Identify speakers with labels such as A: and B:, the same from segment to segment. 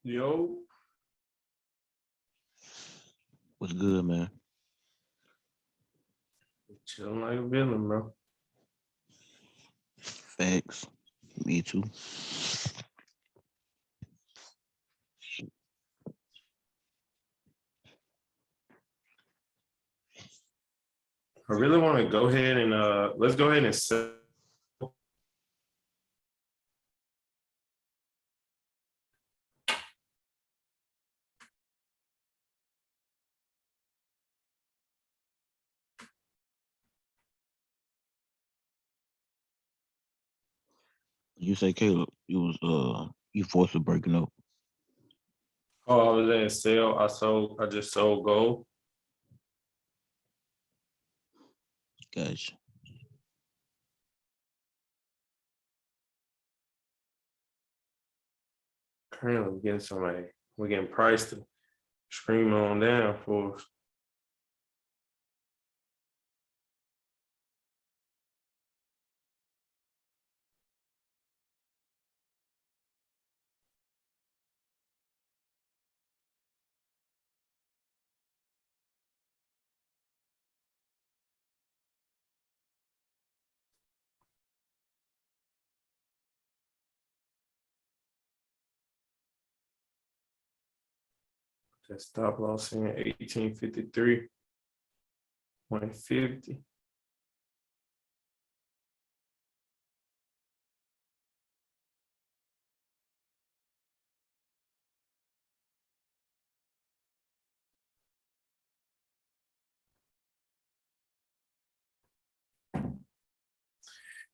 A: Yo,
B: What's good, man?
A: chilling like a villain, bro.
B: Facts. Me too.
A: I really want to go ahead and let's go ahead and set.
B: You say Caleb, you forced to breaking up.
A: Oh, I was in sale. I just sold gold.
B: Gotcha.
A: Currently, we're getting somebody. We're getting priced to scream on down for us. That stop loss in 1853.50.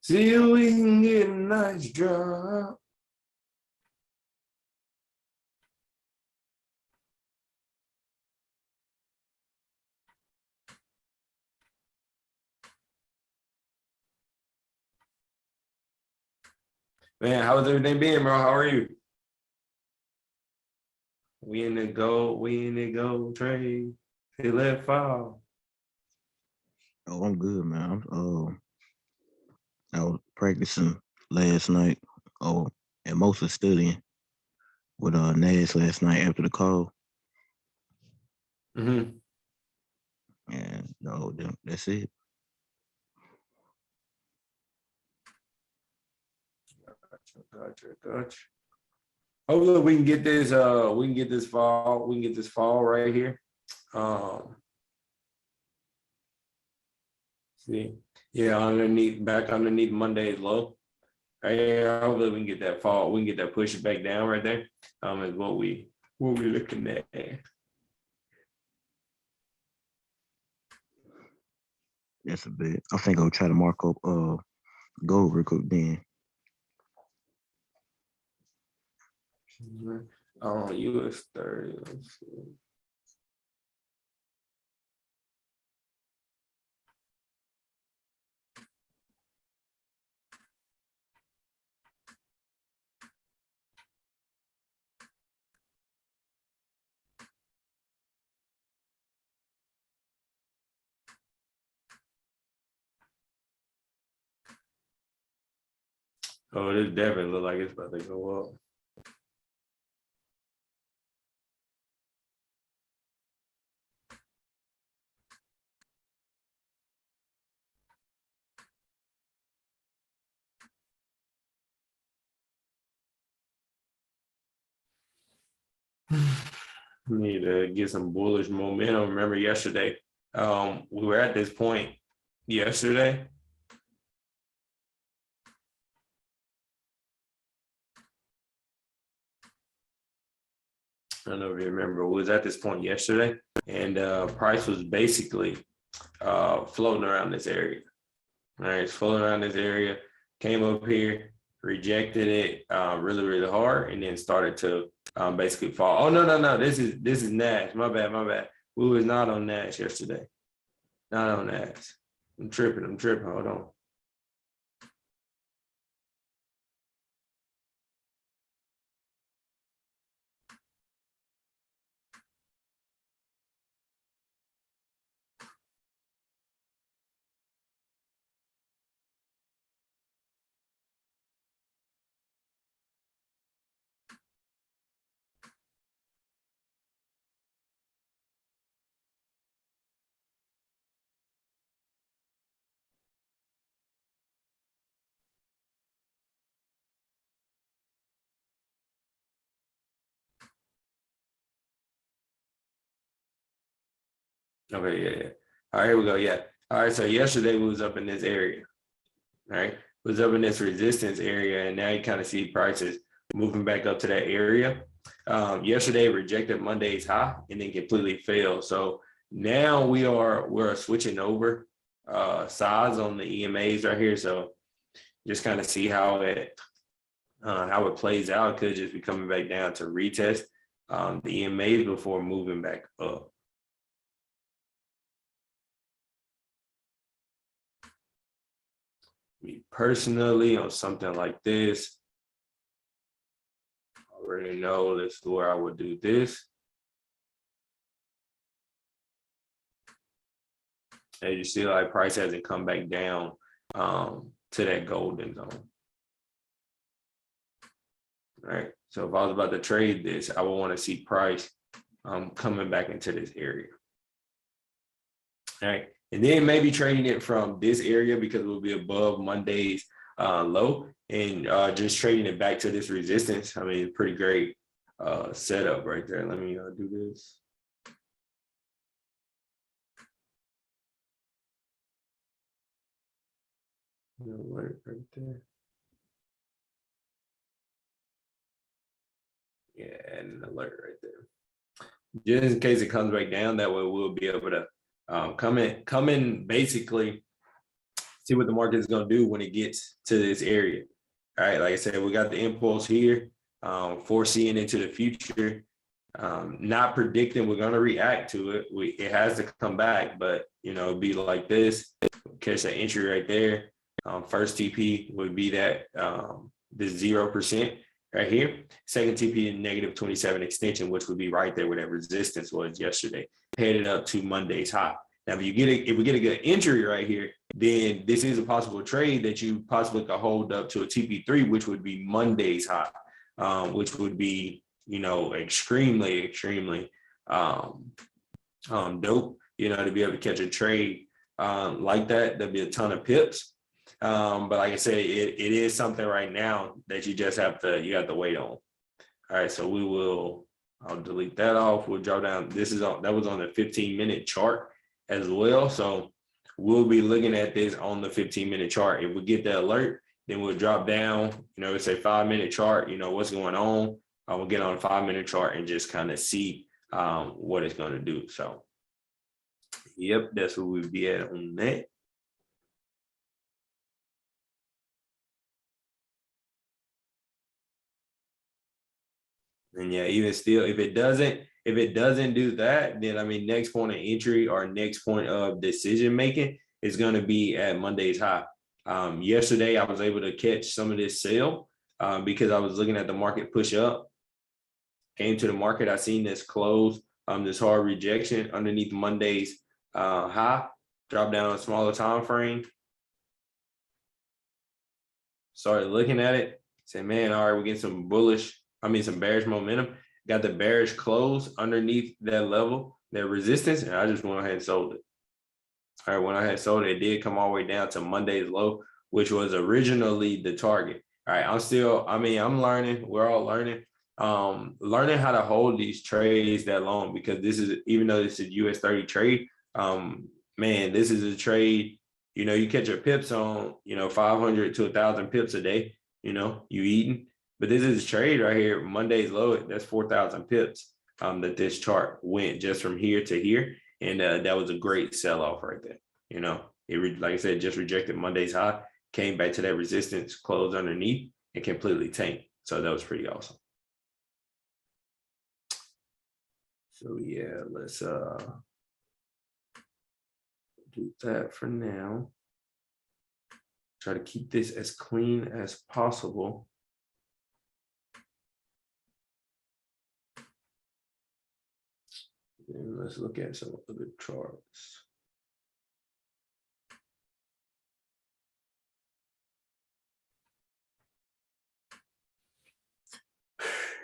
A: See if we can get a nice drop. Man, how's everything been, bro? How are you? We in the gold trade. Feel that fall.
B: Oh, I'm good, man. I was practicing last night. Oh, and mostly studying with Nash last night after the call.
A: Mm-hmm.
B: And no, that's it.
A: Gotcha. Hopefully we can get this we can get this fall right here. Um see. Yeah, back underneath Monday's low. Right here. Hopefully we can get that fall. We can get that push it back down right there. Is what we looking at.
B: That's a bit. I think I'll try to mark up gold real quick then.
A: US 30. Let's see. Oh, this definitely look like it's about to go up. Need to get some bullish momentum. Remember yesterday, we were at this point yesterday. I don't know if you remember, we was at this point yesterday, and price was basically floating around this area. All right, it's floating around this area, came up here, rejected it really hard, and then started to basically fall. Oh no, this is Nash. My bad. We was not on Nash yesterday. Not on Nash. I'm tripping. Hold on. Okay, yeah. All right, here we go. Yeah. All right, so yesterday we was up in this area. All right, was up in this resistance area, and now you kind of see prices moving back up to that area. Yesterday rejected Monday's high and then completely failed. So now we're switching over size on the EMAs right here. So just kind of see how it plays out. It could just be coming back down to retest the EMAs before moving back up. Me personally, on something like this, I already know this is where I would do this. As you see, like price hasn't come back down to that golden zone. All right. So if I was about to trade this, I would want to see price coming back into this area. All right. And then maybe trading it from this area because it will be above Monday's low, and just trading it back to this resistance. I mean, pretty great setup right there. Let me do this. Alert right there. Yeah, and an alert right there. Just in case it comes back down, that way we'll be able to come in basically see what the market is going to do when it gets to this area. All right, like I said, we got the impulse here, foreseeing into the future, not predicting we're going to react to it. It has to come back, but it'd be like this, catch that entry right there. First TP would be that the 0% right here. Second TP negative 27 extension, which would be right there where that resistance was yesterday, headed up to Monday's high. Now, if we get a good entry right here, then this is a possible trade that you possibly could hold up to a TP3, which would be Monday's high, which would be, extremely, extremely dope, to be able to catch a trade like that. There'll be a ton of pips. But like I said, it is something right now that you just have to wait on. All right, so I'll delete that off. We'll draw down. That was on the 15-minute chart as well. So we'll be looking at this on the 15-minute chart. If we get the alert, then we'll drop down, it's a 5-minute chart, what's going on. We'll get on a 5-minute chart and just kind of see what it's going to do. So, yep, that's where we'll be at on that. And yeah, even still, if it doesn't do that, then next point of entry or next point of decision making is going to be at Monday's high. Yesterday, I was able to catch some of this sell because I was looking at the market push up. Came to the market, I seen this close, this hard rejection underneath Monday's high, drop down a smaller time frame. Started looking at it, said, man, all right, we're getting some some bearish momentum. Got the bearish close underneath that level, that resistance, and I just went ahead and sold it. All right, when I had sold it, it did come all the way down to Monday's low, which was originally the target. All right, I'm learning. We're all learning. Learning how to hold these trades that long, because even though this is US 30 trade, this is a trade, you catch your pips on, 500 to 1,000 pips a day, you eating. But this is a trade right here, Monday's low, that's 4,000 pips that this chart went just from here to here. And that was a great sell-off right there. It, like I said, just rejected Monday's high, came back to that resistance, closed underneath, and completely tanked. So that was pretty awesome. So yeah, let's do that for now. Try to keep this as clean as possible. And let's look at some other charts.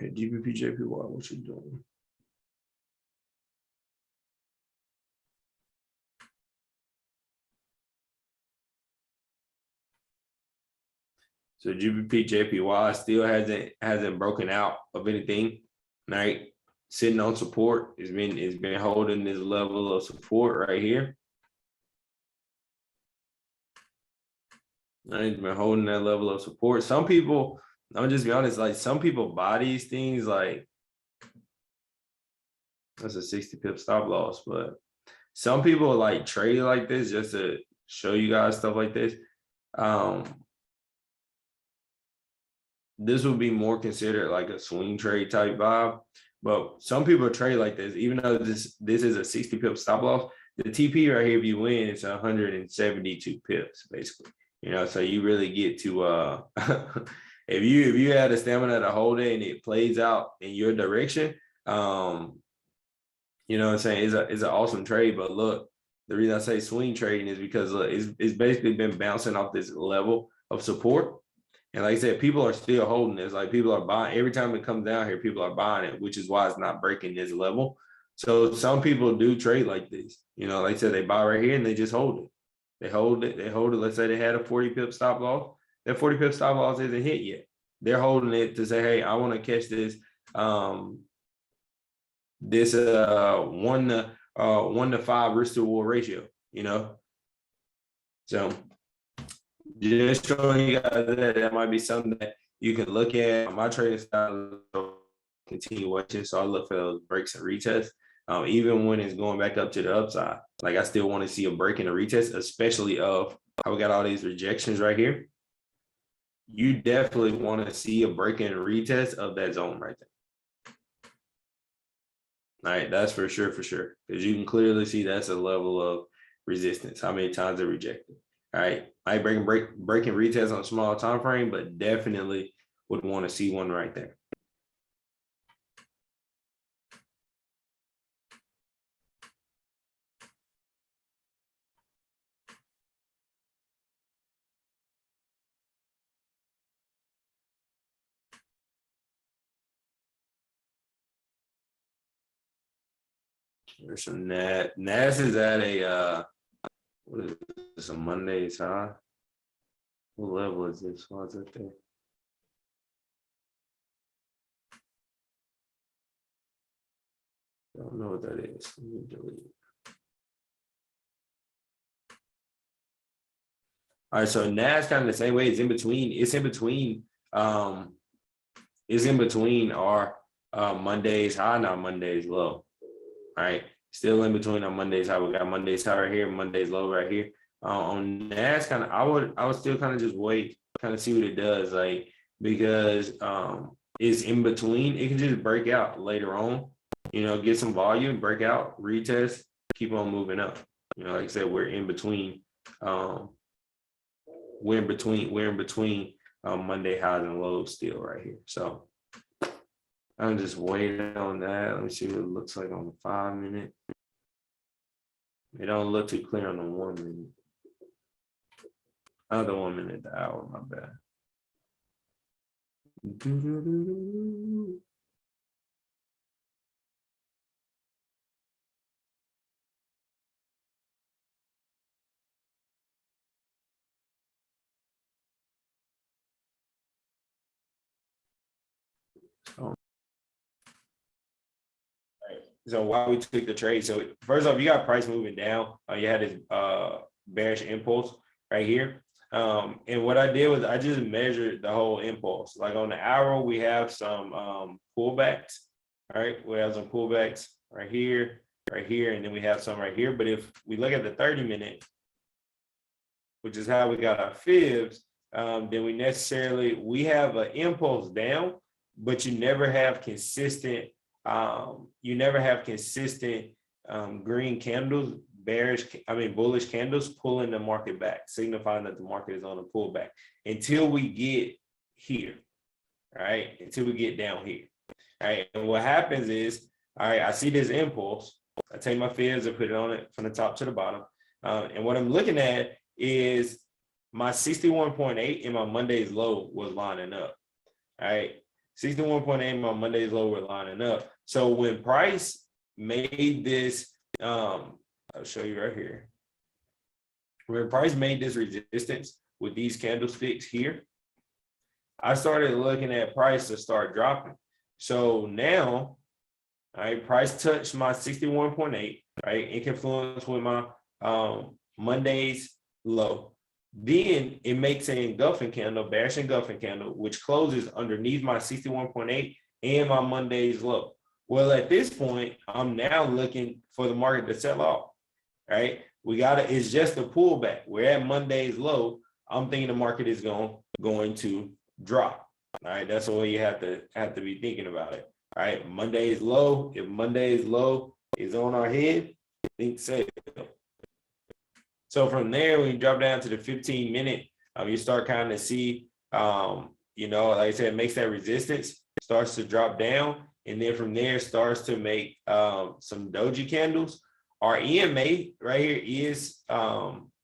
A: GBP, JPY, what you doing? So GBP, JPY still hasn't broken out of anything, right? sitting on support. It's been holding this level of support right here. It's been holding that level of support. Some people, I'm just be honest, like some people buy these things like that's a 60 pip stop loss, but some people like trade like this just to show you guys stuff like this. This would be more considered like a swing trade type vibe, but some people trade like this, even though this is a 60 pip stop loss. The TP right here, if you win, it's 172 pips basically. You know, so you really get to if you had the stamina to hold it and it plays out in your direction, you know what I'm saying, it's an awesome trade. But look, the reason I say swing trading is because look, it's basically been bouncing off this level of support. And like I said, people are still holding this. Like people are buying every time it comes down here, people are buying it, which is why it's not breaking this level. So some people do trade like this. You know, like I said, they buy right here and they just hold it. They hold it. Let's say they had a 40 pip stop loss. That 40 pip stop loss isn't hit yet. They're holding it to say, hey, I want to catch this this 1-to-5 risk to reward ratio, you know. So just showing you guys that might be something that you can look at. My trading style continuation, so I look for those breaks and retests. Even when it's going back up to the upside, like I still want to see a break and a retest, especially of how we got all these rejections right here. You definitely want to see a break and a retest of that zone right there. All right, that's for sure, because you can clearly see that's a level of resistance. How many times it rejected? All right, I break and retest on a small time frame, but definitely would want to see one right there. There's some NAS is at a what is this, a Monday's high? What level is this? What's it there? Don't know what that is. Let me delete it. All right, so NAS kind of the same way. It's in between. It's in between. It's in between our Monday's high, not Monday's low. All right, still in between on Monday's high. We got Monday's high right here, Monday's low right here. On NAS, kind of, I would still kind of just wait, kind of see what it does, like because it's in between. It can just break out later on. You know, get some volume, break out, retest, keep on moving up. You know, like I said, we're in between. We're in between Monday highs and lows still right here. So I'm just waiting on that. Let me see what it looks like on the 5 minute. It don't look too clear on the 1 minute. Other 1 minute, the hour, my bad. So why we took the trade? So first off, you got price moving down. You had this bearish impulse right here. And what I did was I just measured the whole impulse. Like on the hour, we have some pullbacks. All right, we have some pullbacks right here, and then we have some right here. But if we look at the 30 minute, which is how we got our fibs, then we have an impulse down, but you never have consistent. Green candles, bullish candles pulling the market back, signifying that the market is on a pullback until we get here, right? Until we get down here, right? And what happens is, all right, I see this impulse. I take my fibs and put it on it from the top to the bottom. And what I'm looking at is my 61.8 and my Monday's low was lining up, all right? 61.8, my Monday's low were lining up. So when price made this, I'll show you right here. When price made this resistance with these candlesticks here, I started looking at price to start dropping. So now, all All right, price touched my 61.8, right? In confluence with my Monday's low. Then it makes an engulfing candle, bearish engulfing candle, which closes underneath my 61.8 and my Monday's low. Well, at this point, I'm now looking for the market to sell off, right? It's just a pullback. We're at Monday's low. I'm thinking the market is going to drop. All right, that's the way you have to be thinking about it. All right, Monday's low. If Monday's low is on our head, think sell. So from there, when you drop down to the 15-minute, you start kind of see, like I said, it makes that resistance, starts to drop down. And then from there, starts to make some doji candles. Our EMA right here is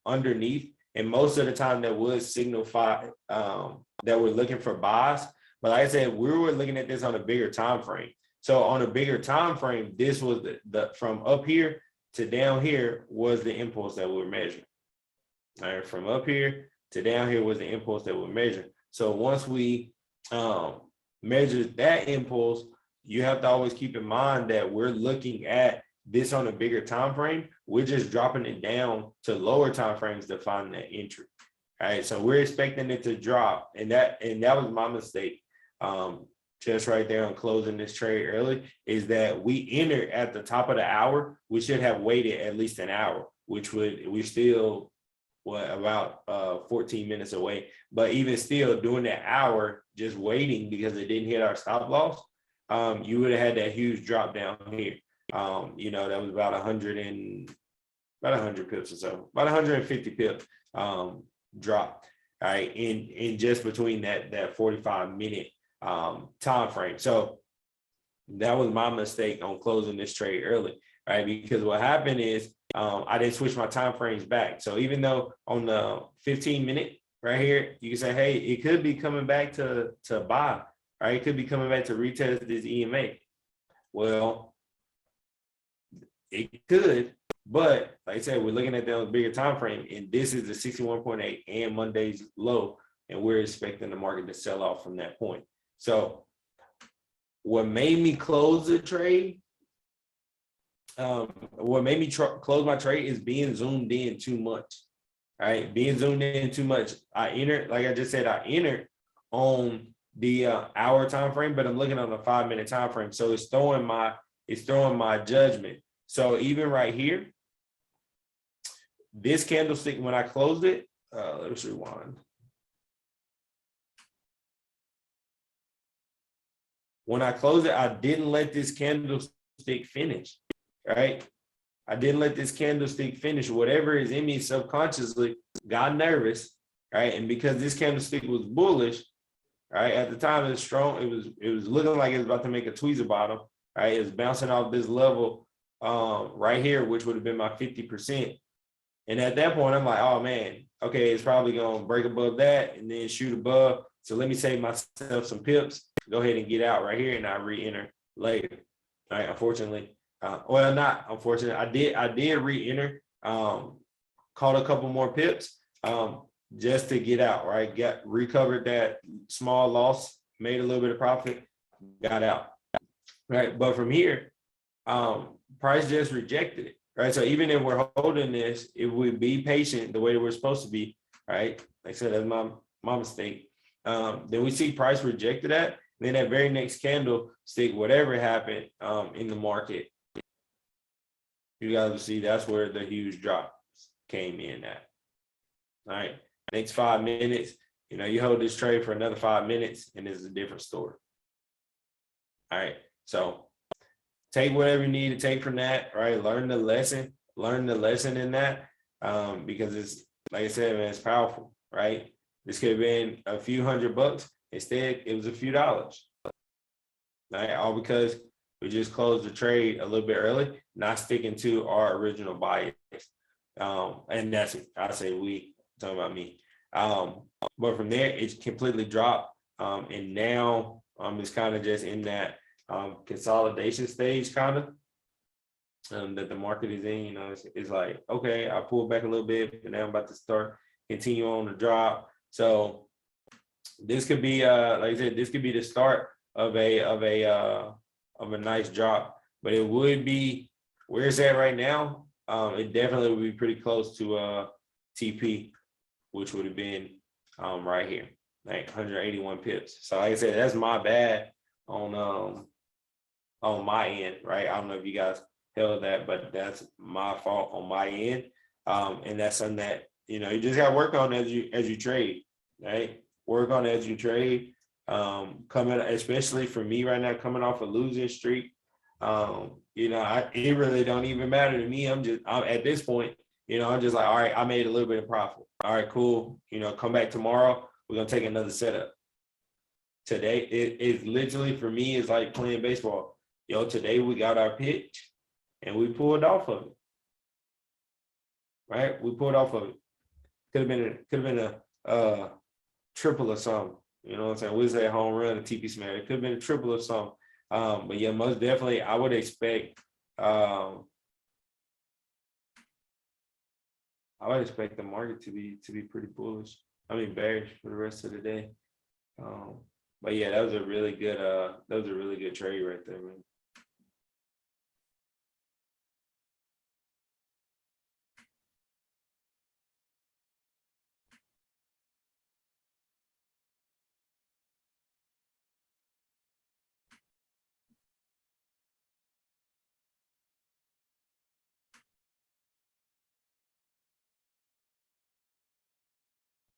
A: underneath. And most of the time that would signify that we're looking for buys. But like I said, we were looking at this on a bigger time frame. So on a bigger time frame, this was the from up here to down here was the impulse that we were measuring. All right, from up here to down here was the impulse that we're measuring. So once we measure that impulse, you have to always keep in mind that we're looking at this on a bigger time frame. We're just dropping it down to lower time frames to find that entry. All right, so we're expecting it to drop, and that was my mistake. Just right there on closing this trade early is that we entered at the top of the hour. We should have waited at least an hour, which we're still about 14 minutes away. But even still, during that hour, just waiting because it didn't hit our stop loss, you would have had that huge drop down here. That was about 100 pips or so, about 150 pips drop. All right, in just between that 45-minute time frame. So that was my mistake on closing this trade early, right? Because what happened is I didn't switch my time frames back. So even though on the 15-minute right here, you can say, hey, it could be coming back to buy, right? It could be coming back to retest this EMA. Well, it could, but like I said, we're looking at the bigger time frame, and this is the 61.8 and Monday's low, and we're expecting the market to sell off from that point. So what made me close the trade, what made me close my trade is being zoomed in too much. All right, being zoomed in too much. I entered, like I just said, I entered on the hour time frame, but I'm looking on the 5-minute time frame. So it's throwing my judgment. So even right here, this candlestick, when I closed it, let's rewind. When I closed it, I didn't let this candlestick finish, right? I didn't let this candlestick finish. Whatever is in me subconsciously got nervous, right? And because this candlestick was bullish, right? At the time it was strong. It was looking like it was about to make a tweezer bottom, right? It was bouncing off this level right here, which would have been my 50%. And at that point, I'm like, oh man, okay, it's probably gonna break above that and then shoot above. So let me save myself some pips, go ahead and get out right here, and I re-enter later. All right, unfortunately, not unfortunately, I did re-enter, caught a couple more pips just to get out, right? Recovered that small loss, made a little bit of profit, got out. Right. But from here, price just rejected it. Right. So even if we're holding this, if we be patient the way that we're supposed to be, right? Like I said, that's my mistake. Then we see price rejected that. Then that very next candlestick, whatever happened in the market, you guys see that's where the huge drop came in at. All right. Next 5 minutes, you hold this trade for another 5 minutes, and it's a different story. All right. So take whatever you need to take from that, right? Learn the lesson in that, because it's, like I said, man, it's powerful, right? This could have been a few $100. Instead, it was a few dollars, right? All because we just closed the trade a little bit early, not sticking to our original bias. And that's, I say we, talking about me. But from there, it's completely dropped. And now it's kind of just in that consolidation stage, kind of that the market is in. It's like, okay, I pulled back a little bit, and now I'm about to continue on the drop. So this could be like I said, this could be the start of a nice drop. but it would be where it's at right now. It definitely would be pretty close to TP, which would have been right here, like 181 pips. So like I said, that's my bad on my end, right? I don't know if you guys held that, but that's my fault on my end. And that's something that you just got to work on as you trade, right? Work on as you trade. Coming, especially for me right now, coming off a losing streak. It really don't even matter to me. I'm at this point, I'm just like, all right, I made a little bit of profit. All right, cool. Come back tomorrow. We're gonna take another setup. Today, it's literally for me, it's like playing baseball. Today we got our pitch and we pulled off of it. Right? We pulled off of it. Could have been a triple or something. You know what I'm saying? We say home run, a TP smash. It could have been a triple or something. But yeah, most definitely, I would expect. I would expect the market to be pretty bullish. I mean, bearish for the rest of the day. But yeah, that was a really good trade right there, man.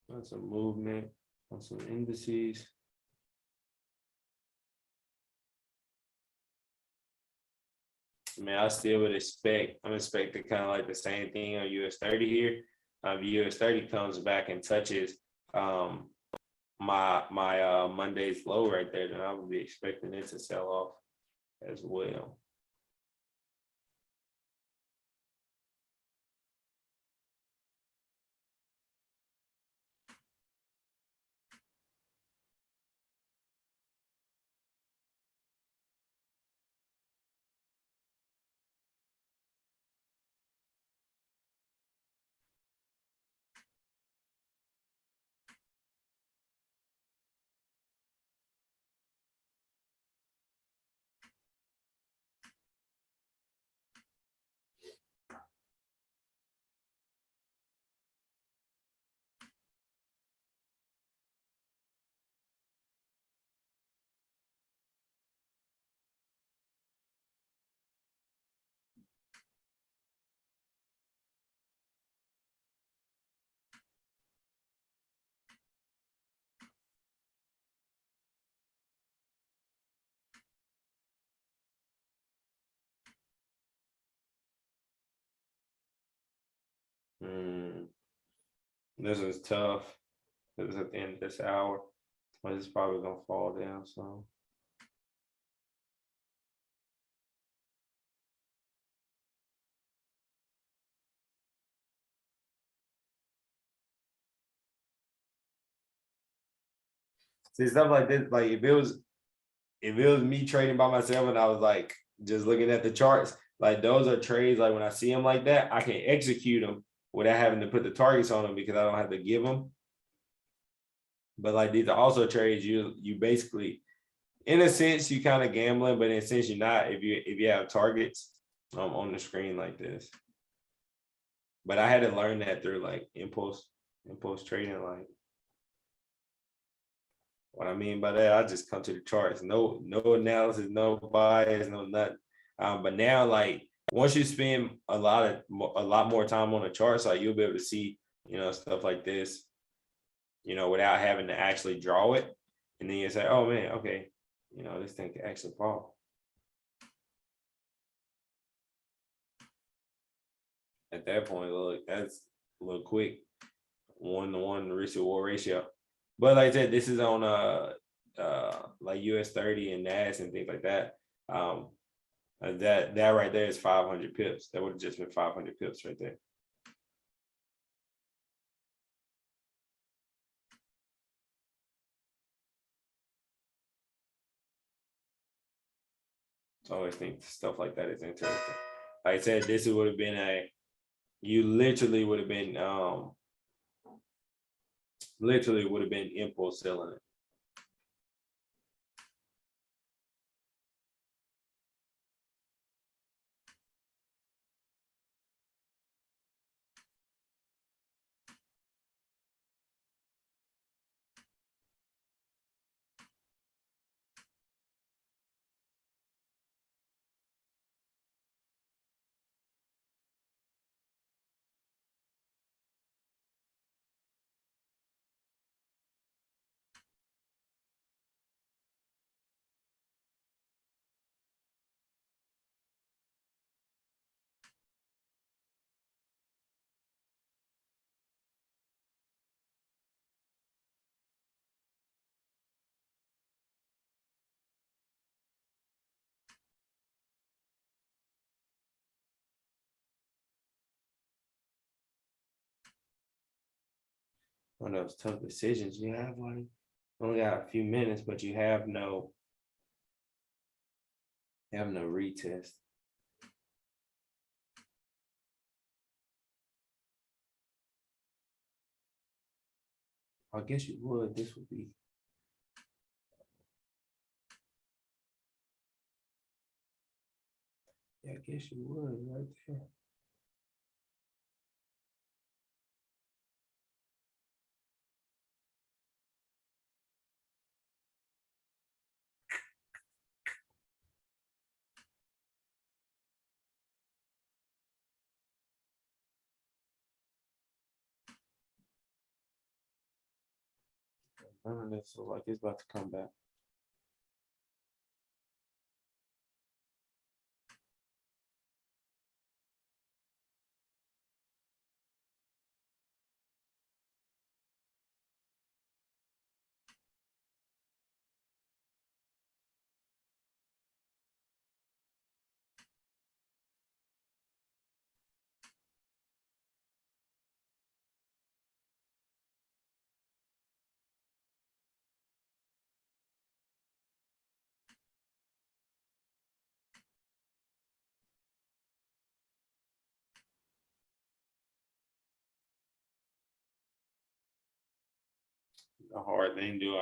A: On some movement, on some indices. I mean, I still would expect. I'm expecting kind of like the same thing on US 30 here. US 30 comes back and touches my Monday's low right there, then I would be expecting it to sell off as well. This is tough. This is at the end of this hour, but it's probably gonna fall down. So see stuff like this, like if it was me trading by myself and I was like just looking at the charts, like those are trades. Like when I see them like that, I can execute them without having to put the targets on them because I don't have to give them. But like these are also trades you basically, in a sense, you kind of gambling, but in a sense you're not if you have targets on the screen like this. But I had to learn that through like impulse trading. Like what I mean by that, I just come to the charts, no analysis, no bias, no nothing. But now, like once you spend a lot more time on the charts, like you'll be able to see stuff like this, without having to actually draw it, and then you say, oh man, okay, this thing can actually fall. At that point, look, that's a little quick, 1-to-1 risk reward ratio. But like I said, this is on like US 30 and NAS and things like that. That right there is 500 pips. That would have just been 500 pips right there. I always think stuff like that is interesting. Like I said, this would have been you literally would have been impulse selling it. one of those tough decisions. You have like only got a few minutes, but you have no retest. I guess you would. This would be. Yeah, I guess you would right there. None of this look like it's about to come back. A hard thing to